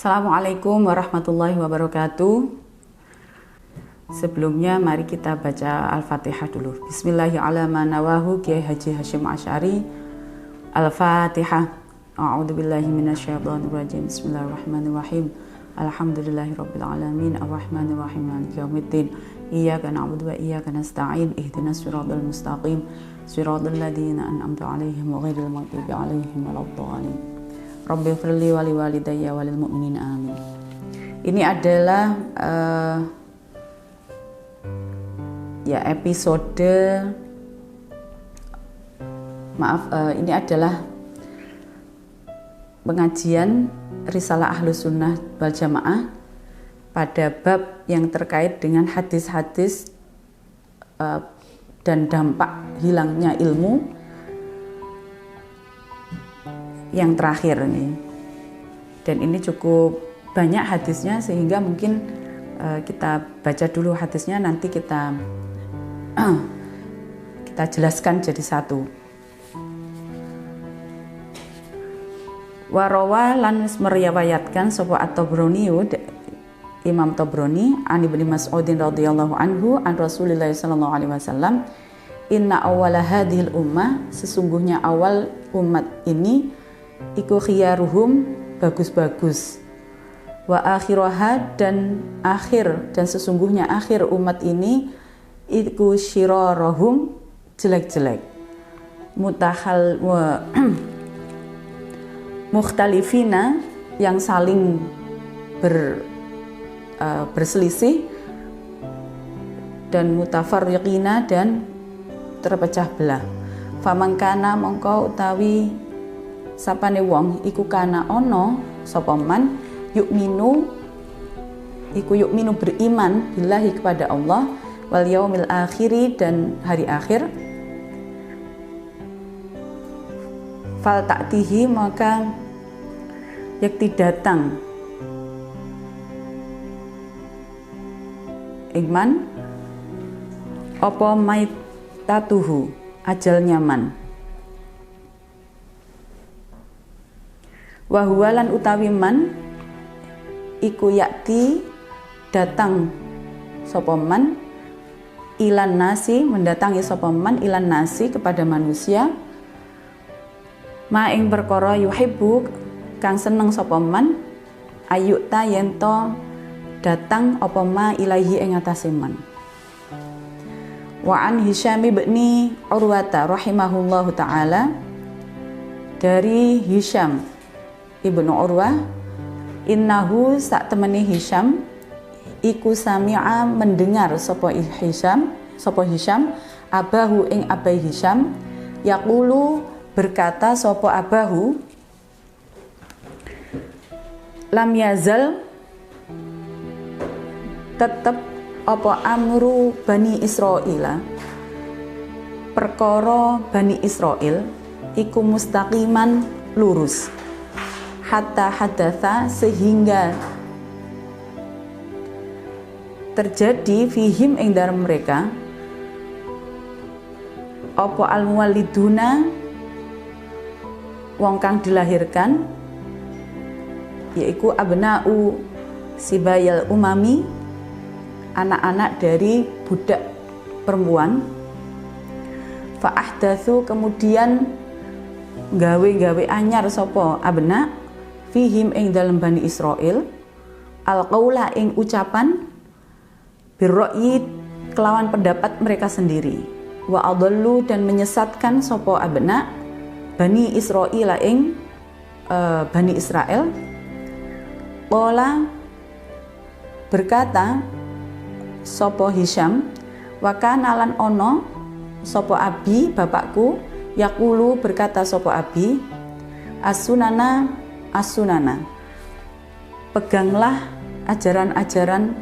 Assalamualaikum warahmatullahi wabarakatuh. Sebelumnya mari kita baca Al-Fatihah dulu. Bismillahirrahmanirrahim. Kiai Haji Hashim Asy'ari. Al-Fatihah. A'udzubillahi minasyaitonirrajim. Bismillahirrahmanirrahim. Alhamdulillahirabbil alamin arrahmanirrahim maliki yaumiddin. Iyyaka na'budu wa iyyaka nasta'in. Ihdinas siratal mustaqim. Siratal ladzina an'amta 'alaihim ghairil maghdubi 'alaihim waladdallin. Rabbi firli wali walidayya walil mu'minin amin. Ini adalah ini adalah pengajian Risalah Ahlus Sunnah wal Jamaah pada bab yang terkait dengan hadis-hadis dan dampak hilangnya ilmu yang terakhir nih. Dan ini cukup banyak hadisnya sehingga mungkin kita baca dulu hadisnya, nanti kita jelaskan jadi satu. Warawa lan meriwayatkan sapa at-Tabrani, Imam Tabrani, an Ibnu Mas'udin radhiyallahu anhu an Rasulillah sallallahu alaihi wasallam, inna awwala hadhil ummah, sesungguhnya awal umat ini iku khiyaruhum, bagus-bagus, wa akhiraha, dan sesungguhnya akhir umat ini iku syirarohum, jelek-jelek, mukhtalifina, yang saling berselisih, dan mutafarriqina, dan terpecah belah. Famangkana mongko utawi sapane wong iku kana ono sapa man yukminu beriman billahi kepada Allah, wal yaumil akhiri, dan hari akhir, fal ta'tihi, maka yakti datang iman apa maitatuhu, ajal nyaman, wahuwalan utawi man iku yakti datang sapa man ilan nasi, mendatangi sapa man ilan nasi, kepada manusia, ma ing perkara yuhibbu kang seneng sapa man ayuta yento datang apa ma ilahi ing atase man. Wa an Hisyam bin Urwata rahimahullahu taala, dari Hisyam Ibnu Urwah, innahu sak temene Hisyam iku sami'a, mendengar sapa Hisyam abahu ing abai Hisyam, yaqulu, berkata sapa abahu, lam yazal, tetep apa amru Bani Israila, perkara Bani Israil iku mustaqiman, lurus, hatta hadatha, sehingga terjadi fihim ing dalam mereka apa al-muwalliduna, wong kang dilahirkan, yaiku abna'u sibayal umami, anak-anak dari budak perempuan, fa ahdatsu, kemudian gawe anyar sapa abna fihim ing dalam Bani Israil al-qaula ing ucapan birra'yi, kelawan pendapat mereka sendiri, wa adallu, dan menyesatkan sapa abna Bani Israil ing Bani Israel. Qala, berkata sapa Hisyam, wa kana lan ono sapa abi, bapakku, yaqulu, berkata sapa abi, as-sunana, peganglah ajaran-ajaran,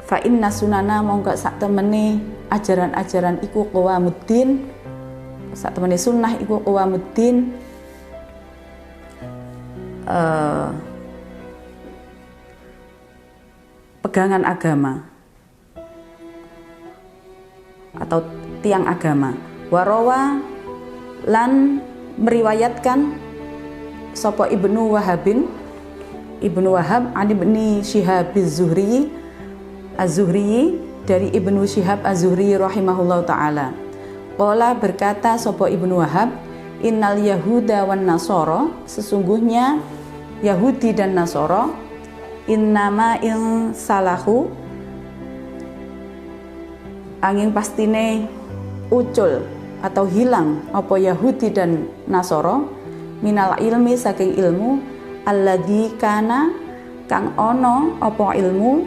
fa inna sunana, mongko sak temene ajaran-ajaran iku qawamuddin, sak temene sunnah iku qawamuddin, pegangan agama atau tiang agama. Warawa, lan meriwayatkan sapa Ibnu Wahabin, Ibnu Wahab an Ibni Syihab Az-Zuhri dari Ibnu Syihab Az-Zuhri rahimahullahu taala. Qala berkata sapa Ibnu Wahab, innal yahuda wan nasara, sesungguhnya Yahudi dan Nasara, innama in salahu, angin pastine ucul atau hilang apa Yahudi dan Nasara minal ilmi saking ilmu alladzi kana kang ono apa ilmu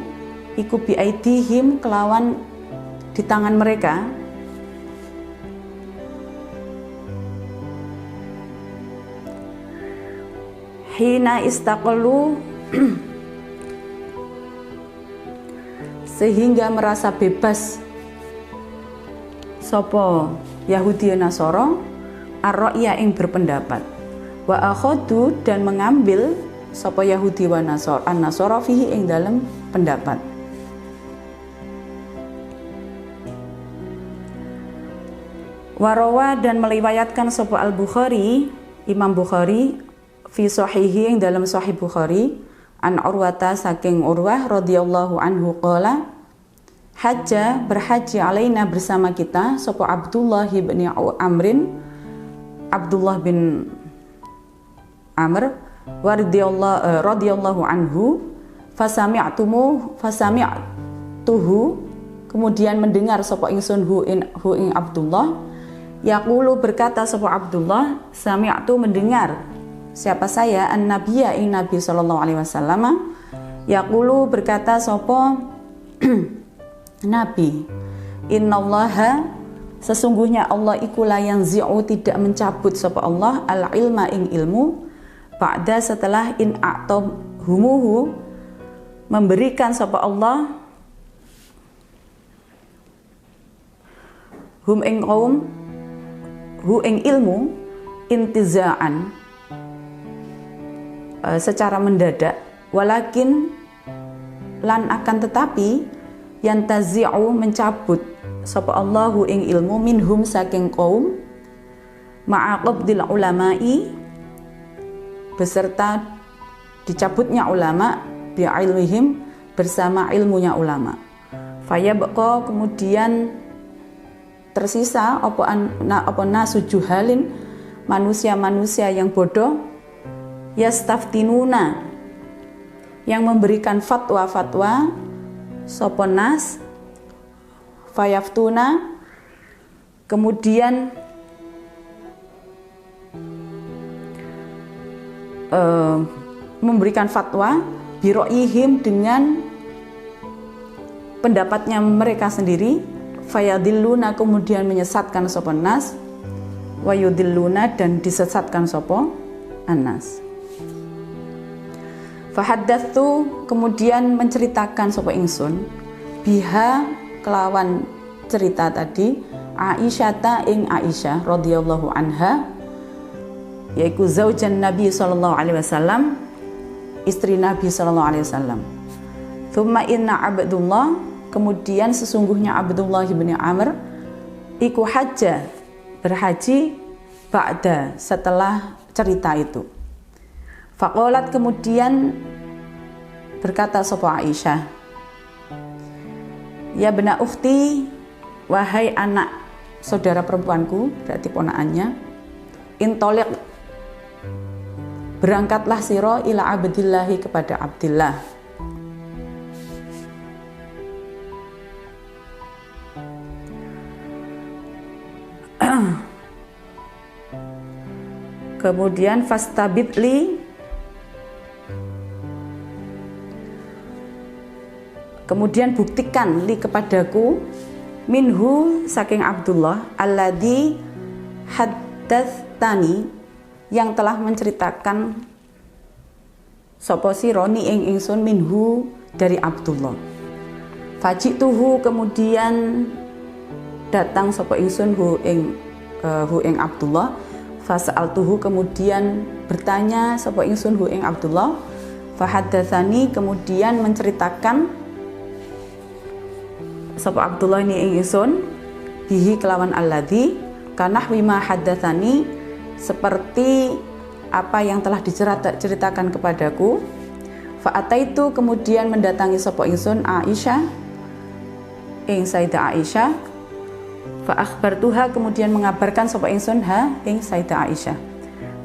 iku bi aidihim kelawan di tangan mereka, hina istaqallu sehingga merasa bebas sapa Yahudi Nasara ar-ra'ya ing berpendapat, wa akhadu dan mengambil sapa Yahudi wa Nasara fihi ing dalam pendapat. Warawa dan meriwayatkan sapa Al-Bukhari, Imam Bukhari fi sahihi ing dalam sahih Bukhari an Urwata saking Urwah radhiyallahu anhu qala hajja berhaji alaina bersama kita sapa Abdullah bin Amrin, Abdullah bin Amr radhiyallahu anhu fasami'tuhu kemudian mendengar sapa ingsun hu ing Abdullah yaqulu berkata sapa Abdullah sami'tu mendengar siapa saya an-nabiyya ing Nabi sallallahu alaihi wasallam yaqulu berkata sapa Nabi, innallaha sesungguhnya Allah iku la yanzi'u tidak mencabut sapa Allah al-ilma ing ilmu ba'da setelah in a'tahumuhu memberikan sapa Allah hum ing qaum hu ing ilmu intiza'an secara mendadak, walakin lan akan tetapi yantazi'u mencabut sapa Allahu ing ilmu minhum saking kaum ma'aqabdil ulama'i beserta dicabutnya ulama bi'ilmihim bersama ilmunya ulama. Fayabqa kemudian tersisa apa nasu juhalin manusia-manusia yang bodoh yastaftinuna yang memberikan fatwa-fatwa sapa nas fayaftuna kemudian memberikan fatwa biro'ihim dengan pendapatnya mereka sendiri fayadilluna kemudian menyesatkan sapa nas wayudilluna dan disesatkan sapa anas. Fahaddatsu kemudian menceritakan sapa ingsun biha kelawan cerita tadi Aisyata ing Aisyah radhiyallahu anha yaitu zaujan Nabi sallallahu alaihi wasallam istri Nabi sallallahu alaihi wasallam. Tsumma inna Abdullah kemudian sesungguhnya Abdullah bin Amr iku hajja berhaji ba'da setelah cerita itu. Faqalat kemudian berkata sapa Aisyah, ya bena ukhti wahai anak saudara perempuanku berarti ponakannya, intoliq berangkatlah sira ila Abdillahi kepada Abdillah. Kemudian fastabitli kemudian buktikan li kepadaku minhu saking Abdullah alladzi haddatsani yang telah menceritakan sapa sira ni ing ingsun minhu dari Abdullah. Fajituhu kemudian datang sapa ingsun hu ing Abdullah. Fasa'altuhu kemudian bertanya sapa ingsun hu ing Abdullah. Fahaddatsani kemudian menceritakan sapa Abdullah ini ing ingsun bihi kelawan alladzi kanah wima haddatsani seperti apa yang telah diceritakan kepadaku Fa'ataitu kemudian mendatangi sapa ingsun Aisyah ing Sayyidah Aisyah. Fa'akhbartuha kemudian mengabarkan sapa ingsun ing Sayyidah Aisyah.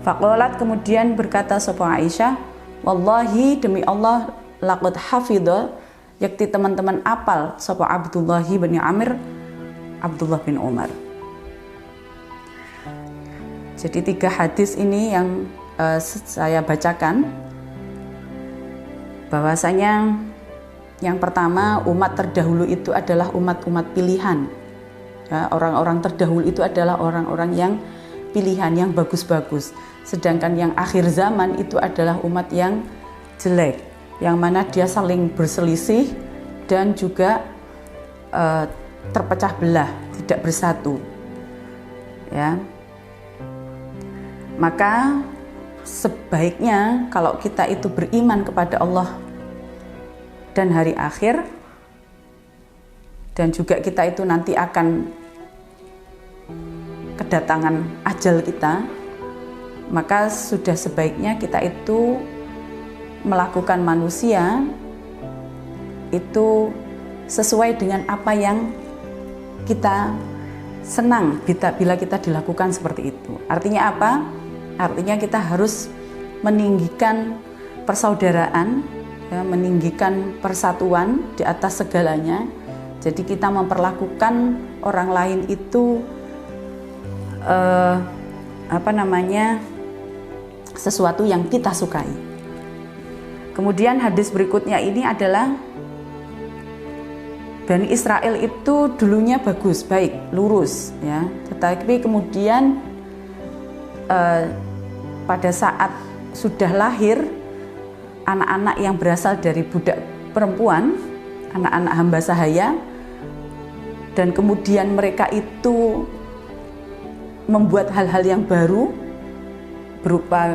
Faqalat kemudian berkata sapa Aisyah, wallahi demi Allah laqad hafidha yakti teman-teman apal sapa Abdullah bin Amir Abdullah bin Umar. Jadi 3 hadis ini yang saya bacakan, bahwasanya yang pertama, umat terdahulu itu adalah umat-umat pilihan. Ya, orang-orang terdahulu itu adalah orang-orang yang pilihan, yang bagus-bagus. Sedangkan yang akhir zaman itu adalah umat yang jelek, yang mana dia saling berselisih dan juga terpecah belah, tidak bersatu. Ya. Maka sebaiknya kalau kita itu beriman kepada Allah dan hari akhir, dan juga kita itu nanti akan kedatangan ajal kita, maka sudah sebaiknya kita itu melakukan manusia itu sesuai dengan apa yang kita senang bila kita dilakukan seperti itu. Artinya apa? Artinya kita harus meninggikan persaudaraan, ya, meninggikan persatuan di atas segalanya. Jadi kita memperlakukan orang lain itu sesuatu yang kita sukai. Kemudian hadis berikutnya ini adalah Bani Israel itu dulunya bagus, baik, lurus, ya. Tetapi kemudian pada saat sudah lahir anak-anak yang berasal dari budak perempuan, anak-anak hamba sahaya, dan kemudian mereka itu membuat hal-hal yang baru berupa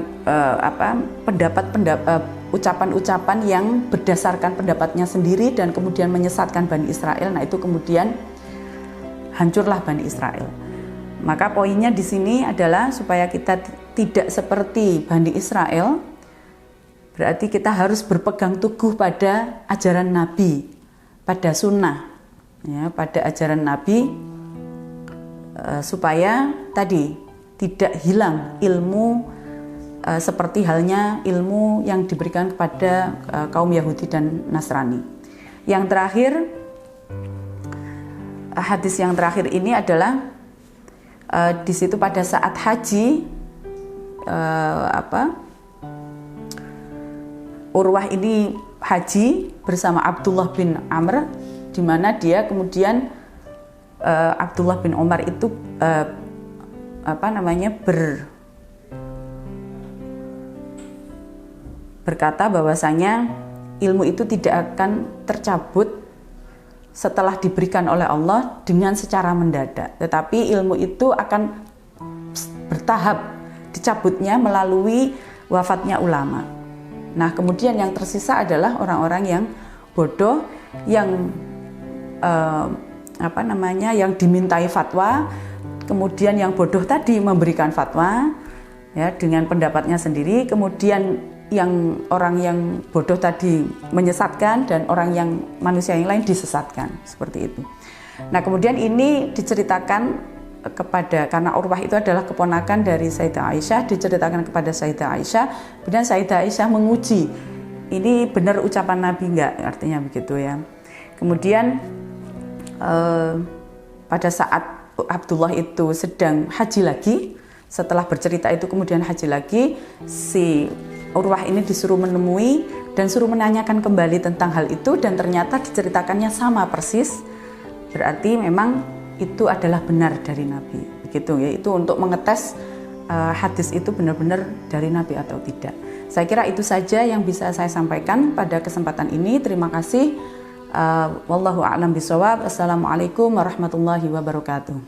ucapan-ucapan yang berdasarkan pendapatnya sendiri dan kemudian menyesatkan Bani Israel. Nah, itu kemudian hancurlah Bani Israel. Maka poinnya di sini adalah supaya kita tidak seperti Bani Israel, berarti kita harus berpegang teguh pada ajaran Nabi, pada sunnah, ya, pada ajaran Nabi, supaya tadi tidak hilang ilmu seperti halnya ilmu yang diberikan kepada kaum Yahudi dan Nasrani. Yang terakhir, hadis yang terakhir ini adalah di situ pada saat haji, Urwah ini haji bersama Abdullah bin Amr, di mana dia kemudian Abdullah bin Umar itu berkata bahwasanya ilmu itu tidak akan tercabut setelah diberikan oleh Allah dengan secara mendadak, tetapi ilmu itu akan bertahap dicabutnya melalui wafatnya ulama. Nah, kemudian yang tersisa adalah orang-orang yang bodoh, yang yang dimintai fatwa, kemudian yang bodoh tadi memberikan fatwa, ya, dengan pendapatnya sendiri, kemudian yang orang yang bodoh tadi menyesatkan dan orang yang manusia yang lain disesatkan, seperti itu. Nah, kemudian ini diceritakan karena Urwah itu adalah keponakan dari Sayyidah Aisyah, diceritakan kepada Sayyidah Aisyah, kemudian Sayyidah Aisyah menguji, ini benar ucapan Nabi enggak, artinya begitu, ya. Kemudian pada saat Abdullah itu sedang haji lagi, setelah bercerita itu kemudian haji lagi, si Urwah ini disuruh menemui dan suruh menanyakan kembali tentang hal itu, dan ternyata diceritakannya sama persis. Berarti memang itu adalah benar dari Nabi, begitu, ya. Itu untuk mengetes hadis itu benar-benar dari Nabi atau tidak. Saya kira itu saja yang bisa saya sampaikan pada kesempatan ini. Terima kasih. Wallahu a'lam bishawab. Assalamualaikum warahmatullahi wabarakatuh.